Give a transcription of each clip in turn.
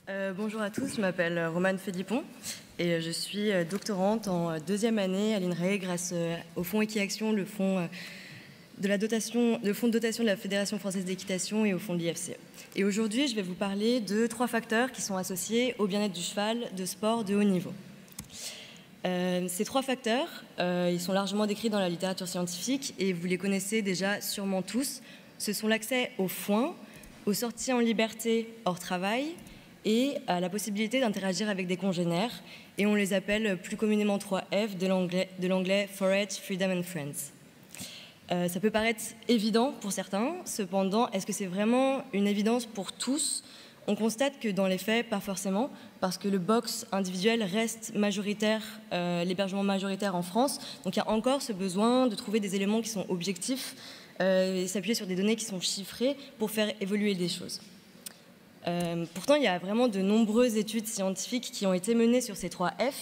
Bonjour à tous, je m'appelle Romane Philippon et je suis doctorante en deuxième année à l'INRAE grâce au fonds Equiaction, le fonds de dotation de la Fédération française d'équitation et au fonds de l'IFCE. Et aujourd'hui, je vais vous parler de 3 facteurs qui sont associés au bien-être du cheval de sport de haut niveau. Ces 3 facteurs, ils sont largement décrits dans la littérature scientifique et vous les connaissez déjà sûrement tous. Ce sont l'accès aux foins, aux sorties en liberté hors travail et à la possibilité d'interagir avec des congénères. Et on les appelle plus communément 3F de l'anglais Forage, Freedom and Friends. Ça peut paraître évident pour certains, cependant, est-ce que c'est vraiment une évidence pour tous ? On constate que dans les faits, pas forcément, parce que le box individuel reste majoritaire, l'hébergement majoritaire en France. Donc il y a encore ce besoin de trouver des éléments qui sont objectifs et s'appuyer sur des données qui sont chiffrées pour faire évoluer les choses. Pourtant, il y a vraiment de nombreuses études scientifiques qui ont été menées sur ces 3F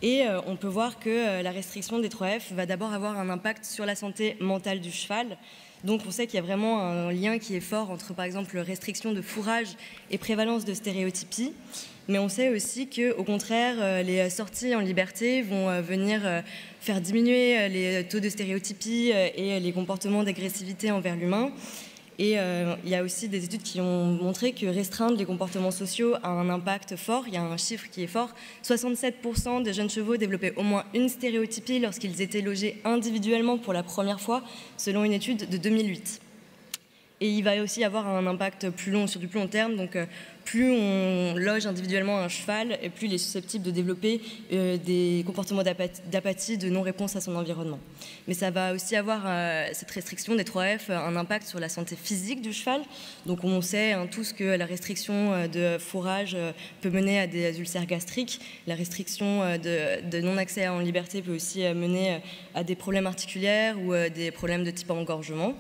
et on peut voir que la restriction des 3F va d'abord avoir un impact sur la santé mentale du cheval. Donc on sait qu'il y a vraiment un lien qui est fort entre, par exemple, restriction de fourrage et prévalence de stéréotypie. Mais on sait aussi qu'au contraire, les sorties en liberté vont venir faire diminuer les taux de stéréotypie et les comportements d'agressivité envers l'humain. Et il y a aussi des études qui ont montré que restreindre les comportements sociaux a un impact fort. Il y a un chiffre qui est fort. 67% des jeunes chevaux développaient au moins une stéréotypie lorsqu'ils étaient logés individuellement pour la première fois, selon une étude de 2008. Et il va aussi avoir un impact sur du plus long terme. Donc plus on loge individuellement un cheval, et plus il est susceptible de développer des comportements d'apathie, de non-réponse à son environnement. Mais ça va aussi avoir, cette restriction des 3F, un impact sur la santé physique du cheval. Donc on sait tous que la restriction de fourrage peut mener à des ulcères gastriques. La restriction de non-accès en liberté peut aussi mener à des problèmes articulaires ou des problèmes de type engorgement.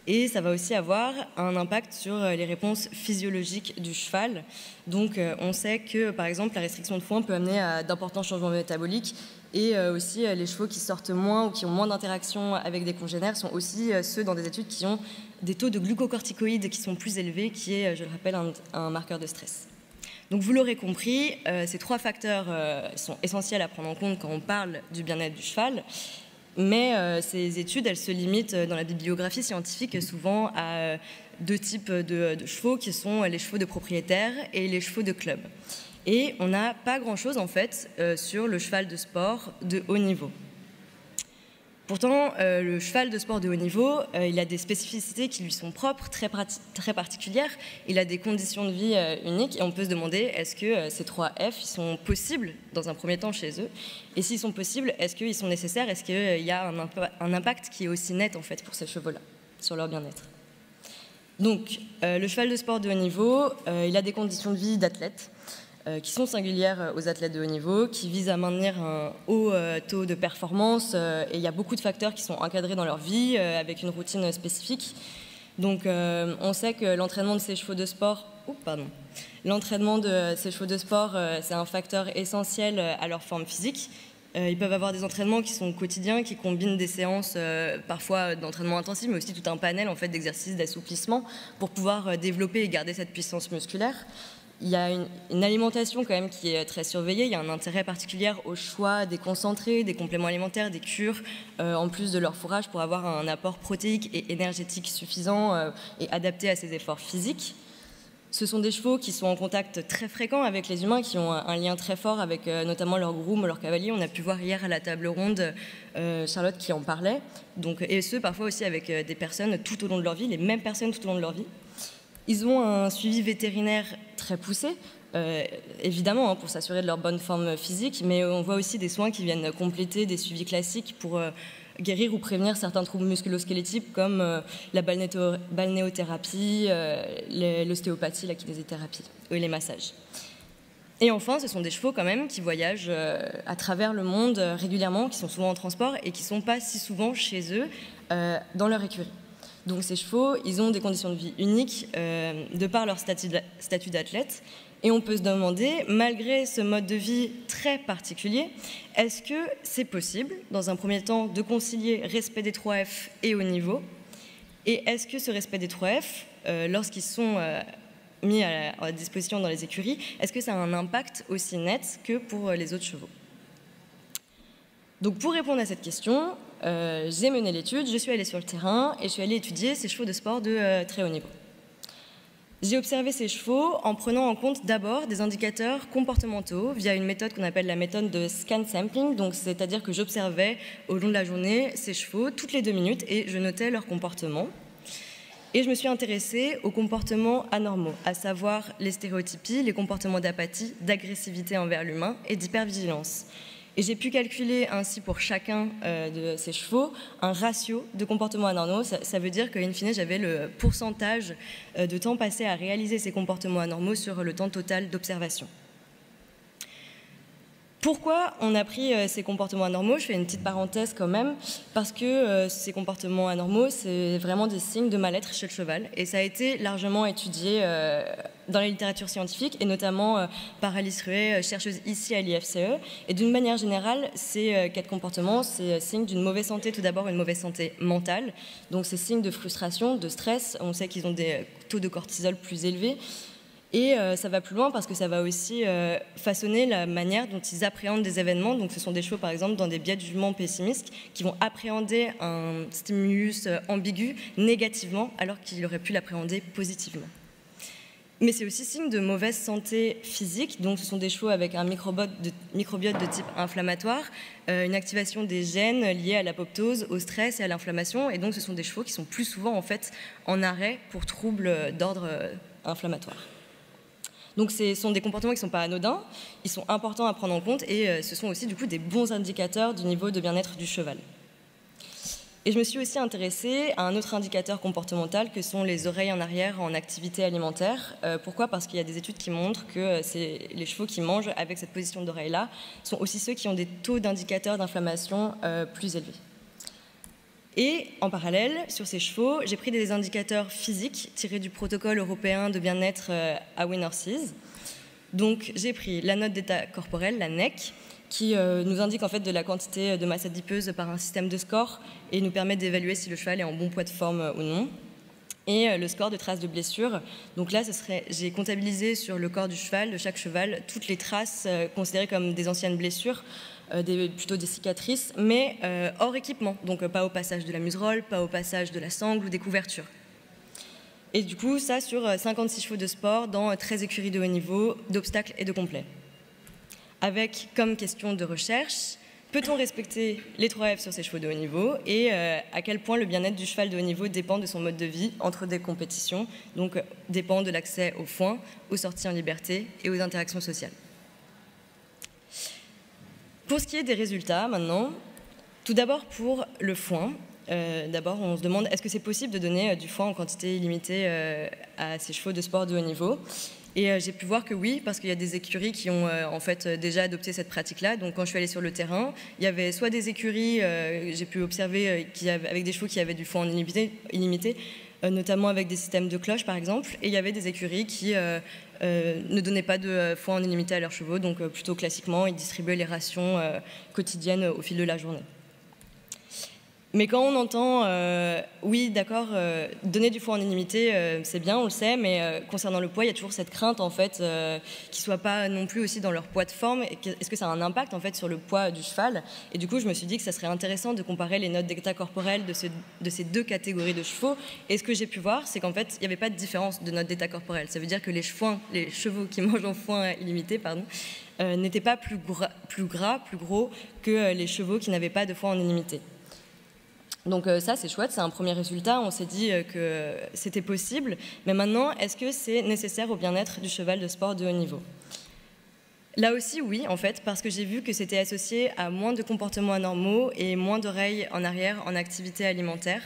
Et ça va aussi avoir un impact sur les réponses physiologiques du cheval. Donc on sait que, par exemple, la restriction de foin peut amener à d'importants changements métaboliques. Et aussi, les chevaux qui sortent moins ou qui ont moins d'interactions avec des congénères sont aussi ceux dans des études qui ont des taux de glucocorticoïdes qui sont plus élevés, qui est, je le rappelle, un marqueur de stress. Donc vous l'aurez compris, ces 3 facteurs sont essentiels à prendre en compte quand on parle du bien-être du cheval. Mais ces études, elles se limitent dans la bibliographie scientifique souvent à 2 types de chevaux qui sont les chevaux de propriétaires et les chevaux de club. Et on n'a pas grand-chose en fait sur le cheval de sport de haut niveau. Pourtant, le cheval de sport de haut niveau, il a des spécificités qui lui sont propres, très particulières. Il a des conditions de vie uniques et on peut se demander est-ce que ces 3F ils sont possibles dans un premier temps chez eux ? Et s'ils sont possibles, est-ce qu'ils sont nécessaires ? Est-ce qu'il y a un impact qui est aussi net en fait pour ces chevaux-là, sur leur bien-être ? Donc, le cheval de sport de haut niveau, il a des conditions de vie d'athlète qui sont singulières aux athlètes de haut niveau, qui visent à maintenir un haut taux de performance. Et il y a beaucoup de facteurs qui sont encadrés dans leur vie avec une routine spécifique. Donc on sait que l'entraînement de ces chevaux de sport, c'est un facteur essentiel à leur forme physique. Ils peuvent avoir des entraînements qui sont quotidiens, qui combinent des séances parfois d'entraînement intensif, mais aussi tout un panel en fait, d'exercices d'assouplissement pour pouvoir développer et garder cette puissance musculaire. Il y a une alimentation quand même qui est très surveillée. Il y a un intérêt particulier au choix des concentrés, des compléments alimentaires, des cures, en plus de leur fourrage pour avoir un apport protéique et énergétique suffisant et adapté à ces efforts physiques. Ce sont des chevaux qui sont en contact très fréquent avec les humains, qui ont un lien très fort avec notamment leur groom, leur cavalier. On a pu voir hier à la table ronde Charlotte qui en parlait. Donc, et ce, parfois aussi avec des personnes tout au long de leur vie, les mêmes personnes tout au long de leur vie. Ils ont un suivi vétérinaire très poussé, évidemment, pour s'assurer de leur bonne forme physique, mais on voit aussi des soins qui viennent compléter des suivis classiques pour guérir ou prévenir certains troubles musculo-squelettiques comme la balnéothérapie, l'ostéopathie, la kinésithérapie et les massages. Et enfin, ce sont des chevaux quand même qui voyagent à travers le monde régulièrement, qui sont souvent en transport et qui ne sont pas si souvent chez eux dans leur écurie. Donc ces chevaux, ils ont des conditions de vie uniques de par leur statut d'athlète. Et on peut se demander, malgré ce mode de vie très particulier, est-ce que c'est possible, dans un premier temps, de concilier respect des 3F et haut niveau ? Et est-ce que ce respect des 3F, lorsqu'ils sont mis à disposition dans les écuries, est-ce que ça a un impact aussi net que pour les autres chevaux? Donc pour répondre à cette question, j'ai mené l'étude, je suis allée sur le terrain et je suis allée étudier ces chevaux de sport de très haut niveau. J'ai observé ces chevaux en prenant en compte d'abord des indicateurs comportementaux via une méthode qu'on appelle la méthode de scan sampling, donc c'est-à-dire que j'observais au long de la journée ces chevaux toutes les 2 minutes et je notais leur comportement. Et je me suis intéressée aux comportements anormaux, à savoir les stéréotypies, les comportements d'apathie, d'agressivité envers l'humain et d'hypervigilance. Et j'ai pu calculer ainsi pour chacun de ces chevaux un ratio de comportements anormaux. Ça veut dire qu'in fine, j'avais le pourcentage de temps passé à réaliser ces comportements anormaux sur le temps total d'observation. Pourquoi on a pris ces comportements anormaux? Je fais une petite parenthèse quand même, parce que ces comportements anormaux, c'est vraiment des signes de mal-être chez le cheval. Et ça a été largement étudié dans la littérature scientifique, et notamment par Alice Ruet, chercheuse ici à l'IFCE. Et d'une manière générale, ces 4 comportements, c'est signe d'une mauvaise santé, tout d'abord une mauvaise santé mentale. Donc c'est signe de frustration, de stress. On sait qu'ils ont des taux de cortisol plus élevés. Et ça va plus loin parce que ça va aussi façonner la manière dont ils appréhendent des événements. Donc ce sont des chevaux, par exemple, dans des biais de jugement pessimistes, qui vont appréhender un stimulus ambigu négativement, alors qu'ils auraient pu l'appréhender positivement. Mais c'est aussi signe de mauvaise santé physique. Donc ce sont des chevaux avec un microbiote de type inflammatoire, une activation des gènes liés à l'apoptose, au stress et à l'inflammation. Et donc ce sont des chevaux qui sont plus souvent en fait en arrêt pour troubles d'ordre inflammatoire. Donc ce sont des comportements qui ne sont pas anodins, ils sont importants à prendre en compte et ce sont aussi du coup des bons indicateurs du niveau de bien-être du cheval. Et je me suis aussi intéressée à un autre indicateur comportemental que sont les oreilles en arrière en activité alimentaire. Pourquoi? Parce qu'il y a des études qui montrent que les chevaux qui mangent avec cette position d'oreille-là sont aussi ceux qui ont des taux d'indicateurs d'inflammation plus élevés. Et en parallèle, sur ces chevaux, j'ai pris des indicateurs physiques tirés du protocole européen de bien-être à Winner's. Donc j'ai pris la note d'état corporel, la NEC, qui nous indique en fait de la quantité de masse adipeuse par un système de score et nous permet d'évaluer si le cheval est en bon poids de forme ou non. Et le score de traces de blessures. Donc là, j'ai comptabilisé sur le corps du cheval, de chaque cheval, toutes les traces considérées comme des anciennes blessures, plutôt des cicatrices, mais hors équipement, donc pas au passage de la muserolle, pas au passage de la sangle ou des couvertures. Et du coup, ça sur 56 chevaux de sport dans 13 écuries de haut niveau, d'obstacles et de complets. Avec comme question de recherche, peut-on respecter les 3 F sur ces chevaux de haut niveau et à quel point le bien-être du cheval de haut niveau dépend de son mode de vie entre des compétitions, donc dépend de l'accès aux foins, aux sorties en liberté et aux interactions sociales. Pour ce qui est des résultats, maintenant, tout d'abord pour le foin. D'abord, on se demande est-ce que c'est possible de donner du foin en quantité illimitée à ces chevaux de sport de haut niveau? Et j'ai pu voir que oui, parce qu'il y a des écuries qui ont en fait déjà adopté cette pratique-là. Donc quand je suis allée sur le terrain, il y avait soit des écuries, j'ai pu observer avec des chevaux qui avaient du foin en illimité, notamment avec des systèmes de cloches par exemple, et il y avait des écuries qui ne donnaient pas de foin en illimité à leurs chevaux, donc plutôt classiquement, ils distribuaient les rations quotidiennes au fil de la journée. Mais quand on entend, oui, d'accord, donner du foin en illimité, c'est bien, on le sait, mais concernant le poids, il y a toujours cette crainte, en fait, qu'ils ne soient pas non plus aussi dans leur poids de forme. Est-ce que ça a un impact, en fait, sur le poids du cheval? Et du coup, je me suis dit que ça serait intéressant de comparer les notes d'état corporel de ces 2 catégories de chevaux. Et ce que j'ai pu voir, c'est qu'en fait, il n'y avait pas de différence de note d'état corporel. Ça veut dire que les chevaux qui mangent en foin illimité, n'étaient pas plus gros que les chevaux qui n'avaient pas de foin en illimité. Donc ça, c'est chouette, c'est un premier résultat. On s'est dit que c'était possible. Mais maintenant, est-ce que c'est nécessaire au bien-être du cheval de sport de haut niveau? Là aussi, oui, en fait, parce que j'ai vu que c'était associé à moins de comportements anormaux et moins d'oreilles en arrière en activité alimentaire.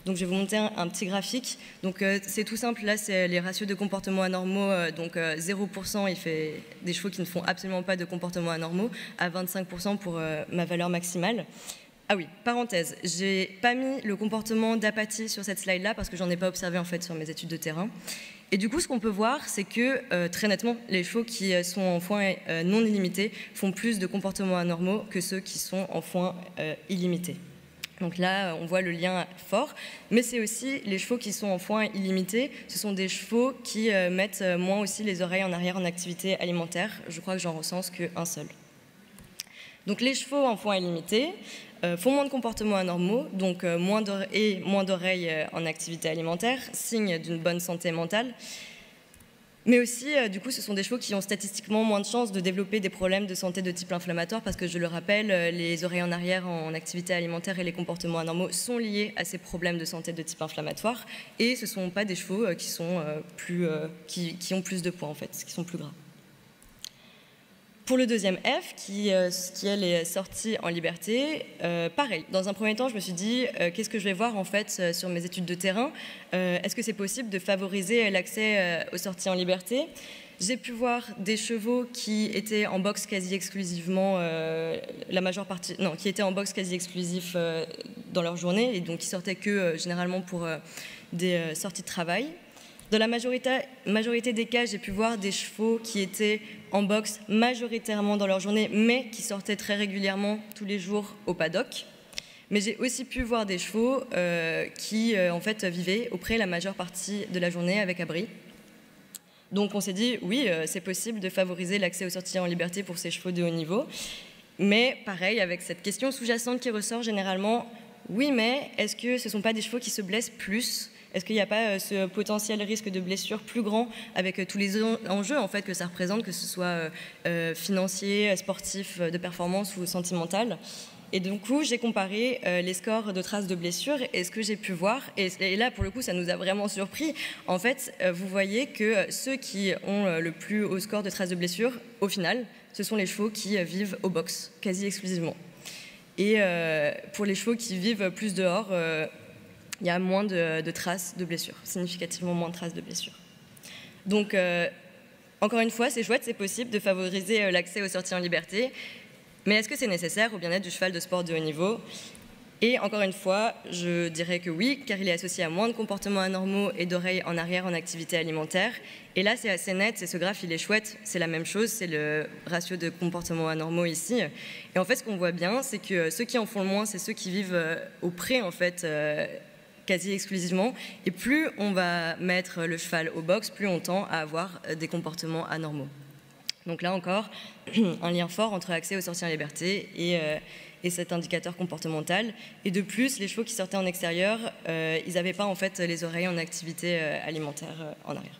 Donc je vais vous montrer un petit graphique. Donc c'est tout simple, là c'est les ratios de comportements anormaux, donc 0% il fait des chevaux qui ne font absolument pas de comportements anormaux, à 25% pour ma valeur maximale. Ah oui, parenthèse, j'ai pas mis le comportement d'apathie sur cette slide-là parce que j'en ai pas observé en fait sur mes études de terrain. Et du coup, ce qu'on peut voir, c'est que très nettement, les chevaux qui sont en foin non illimité font plus de comportements anormaux que ceux qui sont en foin illimité. Donc là, on voit le lien fort, mais c'est aussi les chevaux qui sont en foin illimité. Ce sont des chevaux qui mettent moins aussi les oreilles en arrière en activité alimentaire. Je crois que j'en recense qu'un seul. Donc les chevaux en foin illimité font moins de comportements anormaux, donc moins d'oreilles en activité alimentaire, signe d'une bonne santé mentale. Mais aussi, du coup, ce sont des chevaux qui ont statistiquement moins de chances de développer des problèmes de santé de type inflammatoire parce que, je le rappelle, les oreilles en arrière en activité alimentaire et les comportements anormaux sont liés à ces problèmes de santé de type inflammatoire et ce ne sont pas des chevaux qui ont plus de poids, en fait, qui sont plus gras. Pour le deuxième F, qui elle est sortie en liberté, pareil. Dans un premier temps, je me suis dit, qu'est-ce que je vais voir en fait sur mes études de terrain? Est-ce que c'est possible de favoriser l'accès aux sorties en liberté? J'ai pu voir des chevaux qui étaient en boxe quasi exclusivement, qui étaient en boxe quasi exclusif dans leur journée et donc qui sortaient que généralement pour des sorties de travail. Dans la majorité des cas, j'ai pu voir des chevaux qui étaient en boxe majoritairement dans leur journée, mais qui sortaient très régulièrement tous les jours au paddock. Mais j'ai aussi pu voir des chevaux qui, en fait, vivaient auprès la majeure partie de la journée avec abri. Donc on s'est dit, oui, c'est possible de favoriser l'accès aux sorties en liberté pour ces chevaux de haut niveau. Mais pareil, avec cette question sous-jacente qui ressort généralement, oui, mais est-ce que ce ne sont pas des chevaux qui se blessent plus ? Est-ce qu'il n'y a pas ce potentiel risque de blessure plus grand avec tous les enjeux en fait, que ça représente, que ce soit financier, sportif, de performance ou sentimental? Et du coup, j'ai comparé les scores de traces de blessures et ce que j'ai pu voir. Et là, pour le coup, ça nous a vraiment surpris. En fait, vous voyez que ceux qui ont le plus haut score de traces de blessures, au final, ce sont les chevaux qui vivent au box, quasi exclusivement. Et pour les chevaux qui vivent plus dehors, il y a moins de traces de blessures, significativement moins de traces de blessures. Donc, encore une fois, c'est chouette, c'est possible de favoriser l'accès aux sorties en liberté, mais est-ce que c'est nécessaire au bien-être du cheval de sport de haut niveau? Et encore une fois, je dirais que oui, car il est associé à moins de comportements anormaux et d'oreilles en arrière en activité alimentaire. Et là, c'est assez net, et ce graphe, il est chouette, c'est la même chose, c'est le ratio de comportements anormaux ici. Et en fait, ce qu'on voit bien, c'est que ceux qui en font le moins, c'est ceux qui vivent au pré, en fait, quasi exclusivement. Et plus on va mettre le cheval au box, plus on tend à avoir des comportements anormaux. Donc là encore, un lien fort entre accès aux sorties en liberté et cet indicateur comportemental. Et de plus, les chevaux qui sortaient en extérieur, ils n'avaient pas en fait les oreilles en activité alimentaire en arrière.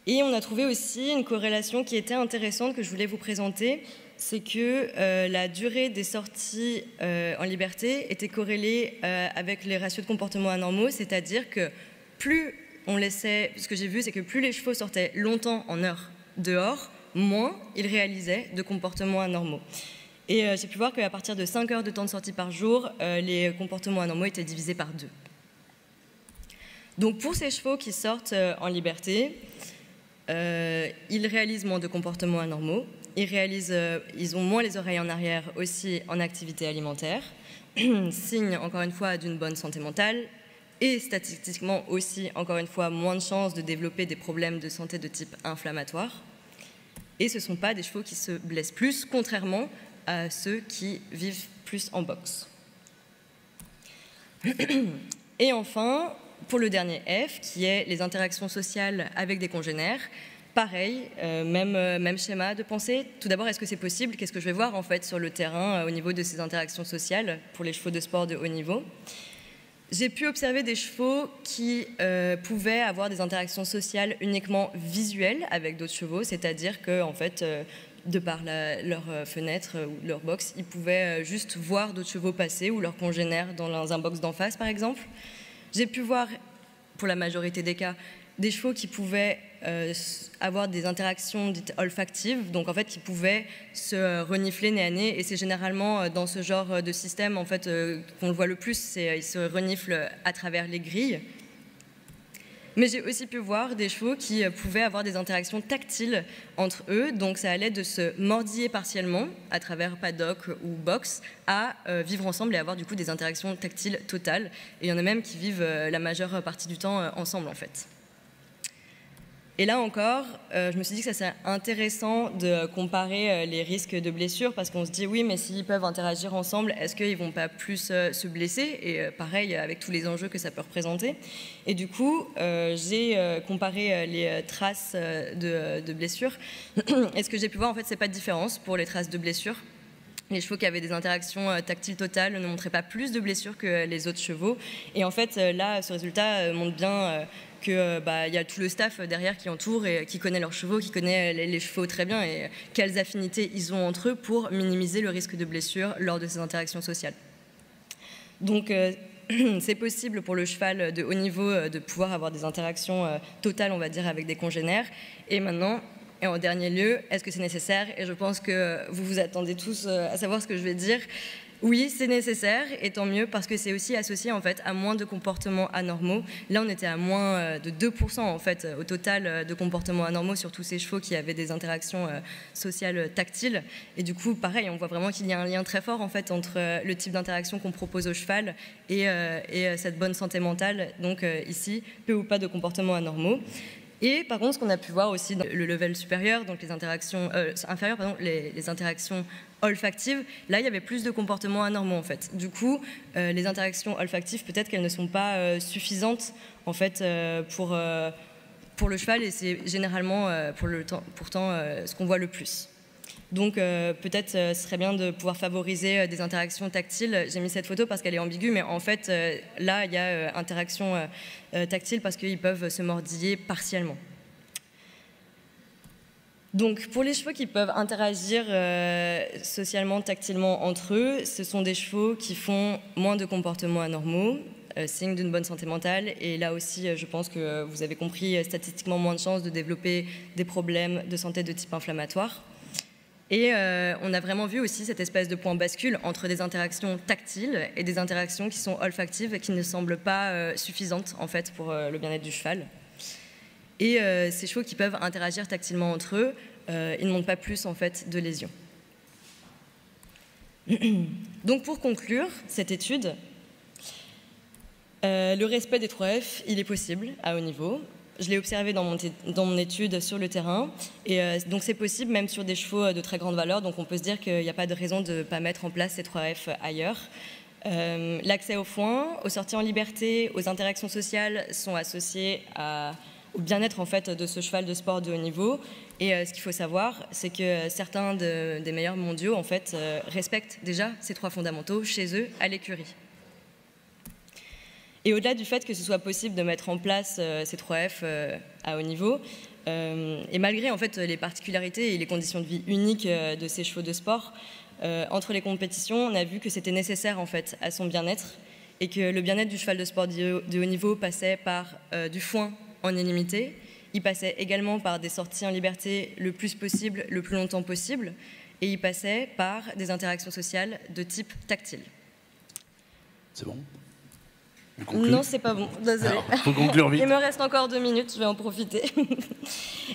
Et on a trouvé aussi une corrélation qui était intéressante que je voulais vous présenter, c'est que la durée des sorties en liberté était corrélée avec les ratios de comportements anormaux, c'est-à-dire que plus on laissait, ce que j'ai vu, c'est que plus les chevaux sortaient longtemps en heure dehors, moins ils réalisaient de comportements anormaux. Et j'ai pu voir qu'à partir de 5 heures de temps de sortie par jour, les comportements anormaux étaient divisés par 2. Donc pour ces chevaux qui sortent en liberté, ils réalisent moins de comportements anormaux, ils ont moins les oreilles en arrière aussi en activité alimentaire, signe encore une fois d'une bonne santé mentale, et statistiquement aussi, encore une fois, moins de chances de développer des problèmes de santé de type inflammatoire. Et ce ne sont pas des chevaux qui se blessent plus, contrairement à ceux qui vivent plus en boxe. Et enfin, pour le dernier F, qui est les interactions sociales avec des congénères, pareil, même schéma de pensée. Tout d'abord, est-ce que c'est possible? Qu'est-ce que je vais voir en fait sur le terrain au niveau de ces interactions sociales pour les chevaux de sport de haut niveau? J'ai pu observer des chevaux qui pouvaient avoir des interactions sociales uniquement visuelles avec d'autres chevaux, c'est-à-dire que, en fait, de par leur fenêtre ou leur box, ils pouvaient juste voir d'autres chevaux passer ou leurs congénères dans un box d'en face, par exemple. J'ai pu voir, pour la majorité des cas, des chevaux qui pouvaient avoir des interactions dites olfactives, donc en fait qui pouvaient se renifler nez à nez, et c'est généralement dans ce genre de système en fait qu'on le voit le plus, ils se reniflent à travers les grilles. Mais j'ai aussi pu voir des chevaux qui pouvaient avoir des interactions tactiles entre eux, donc ça allait de se mordiller partiellement à travers paddock ou box à vivre ensemble et avoir du coup des interactions tactiles totales. Et il y en a même qui vivent la majeure partie du temps ensemble en fait. Et là encore, je me suis dit que ça serait intéressant de comparer les risques de blessures parce qu'on se dit oui, mais s'ils peuvent interagir ensemble, est-ce qu'ils ne vont pas plus se blesser? Et pareil, avec tous les enjeux que ça peut représenter. Et du coup, j'ai comparé les traces de blessures. Et ce que j'ai pu voir, en fait, c'est pas de différence pour les traces de blessures. Les chevaux qui avaient des interactions tactiles totales ne montraient pas plus de blessures que les autres chevaux. Et en fait, là, ce résultat montre bien qu'il y a tout le staff derrière qui entoure et qui connaît leurs chevaux, qui connaît les chevaux très bien et quelles affinités ils ont entre eux pour minimiser le risque de blessure lors de ces interactions sociales. Donc, c'est possible pour le cheval de haut niveau de pouvoir avoir des interactions totales, on va dire, avec des congénères. Et maintenant, et en dernier lieu, est-ce que c'est nécessaire? Et je pense que vous vous attendez tous à savoir ce que je vais dire. Oui, c'est nécessaire, et tant mieux, parce que c'est aussi associé en fait, à moins de comportements anormaux. Là, on était à moins de 2% en fait, au total de comportements anormaux sur tous ces chevaux qui avaient des interactions sociales tactiles. Et du coup, pareil, on voit vraiment qu'il y a un lien très fort en fait, entre le type d'interaction qu'on propose au cheval et cette bonne santé mentale. Donc ici, peu ou pas de comportements anormaux. Et par contre, ce qu'on a pu voir aussi dans le level supérieur, donc les interactions inférieures, pardon, les interactions olfactives, là il y avait plus de comportements anormaux en fait. Du coup, les interactions olfactives, peut-être qu'elles ne sont pas suffisantes en fait pour le cheval, et c'est généralement pourtant ce qu'on voit le plus. Donc peut-être ce serait bien de pouvoir favoriser des interactions tactiles. J'ai mis cette photo parce qu'elle est ambiguë, mais en fait là il y a interaction tactile parce qu'ils peuvent se mordiller partiellement. Donc pour les chevaux qui peuvent interagir socialement, tactilement entre eux, ce sont des chevaux qui font moins de comportements anormaux, signe d'une bonne santé mentale, et là aussi je pense que vous avez compris, statistiquement moins de chances de développer des problèmes de santé de type inflammatoire. Et on a vraiment vu aussi cette espèce de point bascule entre des interactions tactiles et des interactions qui sont olfactives et qui ne semblent pas suffisantes en fait pour le bien-être du cheval. Et ces chevaux qui peuvent interagir tactilement entre eux, ils ne montrent pas plus en fait de lésions. Donc pour conclure cette étude, le respect des 3F, il est possible à haut niveau. Je l'ai observé dans mon étude sur le terrain, et donc c'est possible même sur des chevaux de très grande valeur, donc on peut se dire qu'il n'y a pas de raison de ne pas mettre en place ces 3F ailleurs. L'accès aux foins, aux sorties en liberté, aux interactions sociales sont associés au bien-être en fait, de ce cheval de sport de haut niveau, et ce qu'il faut savoir, c'est que certains des meilleurs mondiaux en fait, respectent déjà ces 3 fondamentaux chez eux à l'écurie. Et au-delà du fait que ce soit possible de mettre en place ces 3F à haut niveau, et malgré en fait, les particularités et les conditions de vie uniques de ces chevaux de sport, entre les compétitions, on a vu que c'était nécessaire en fait, à son bien-être, et que le bien-être du cheval de sport de haut niveau passait par du foin en illimité, il passait également par des sorties en liberté le plus possible, le plus longtemps possible, et il passait par des interactions sociales de type tactile. C'est bon ? Non, c'est pas bon, désolé. Faut conclure vite. Il me reste encore 2 minutes, je vais en profiter.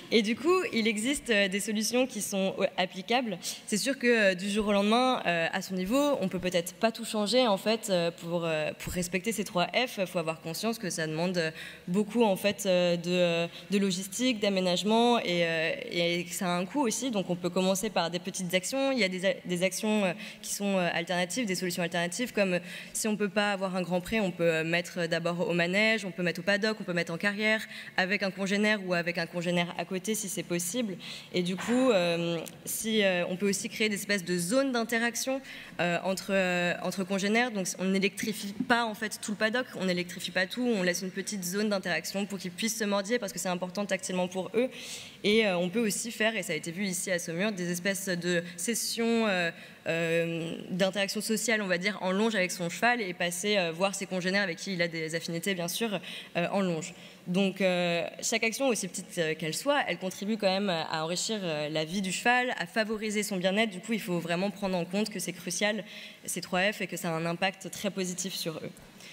Et du coup, il existe des solutions qui sont applicables. C'est sûr que du jour au lendemain, à son niveau, on peut peut-être pas tout changer en fait pour respecter ces 3F. Il faut avoir conscience que ça demande beaucoup en fait de logistique, d'aménagement et que ça a un coût aussi. Donc on peut commencer par des petites actions. Il y a des actions qui sont alternatives, des solutions alternatives, comme si on peut pas avoir un grand prix, on peut mettre d'abord au manège, on peut mettre au paddock, on peut mettre en carrière avec un congénère ou avec un congénère à côté si c'est possible. Et du coup, on peut aussi créer des espèces de zones d'interaction entre congénères. Donc on n'électrifie pas en fait tout le paddock, on n'électrifie pas tout, on laisse une petite zone d'interaction pour qu'ils puissent se mordiller parce que c'est important tactilement pour eux. Et on peut aussi faire, et ça a été vu ici à Saumur, des espèces de sessions d'interaction sociale, on va dire, en longe avec son cheval et passer voir ses congénères avec qui il a des affinités, bien sûr, en longe. Donc, chaque action, aussi petite qu'elle soit, elle contribue quand même à enrichir la vie du cheval, à favoriser son bien-être. Du coup, il faut vraiment prendre en compte que c'est crucial, ces 3F, et que ça a un impact très positif sur eux.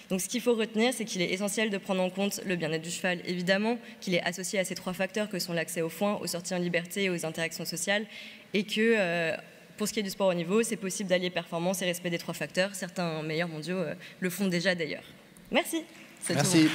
Donc ce qu'il faut retenir, c'est qu'il est essentiel de prendre en compte le bien-être du cheval, évidemment, qu'il est associé à ces 3 facteurs que sont l'accès aux foins, aux sorties en liberté et aux interactions sociales, et que pour ce qui est du sport haut niveau, c'est possible d'allier performance et respect des 3 facteurs. Certains meilleurs mondiaux le font déjà d'ailleurs. Merci. Merci.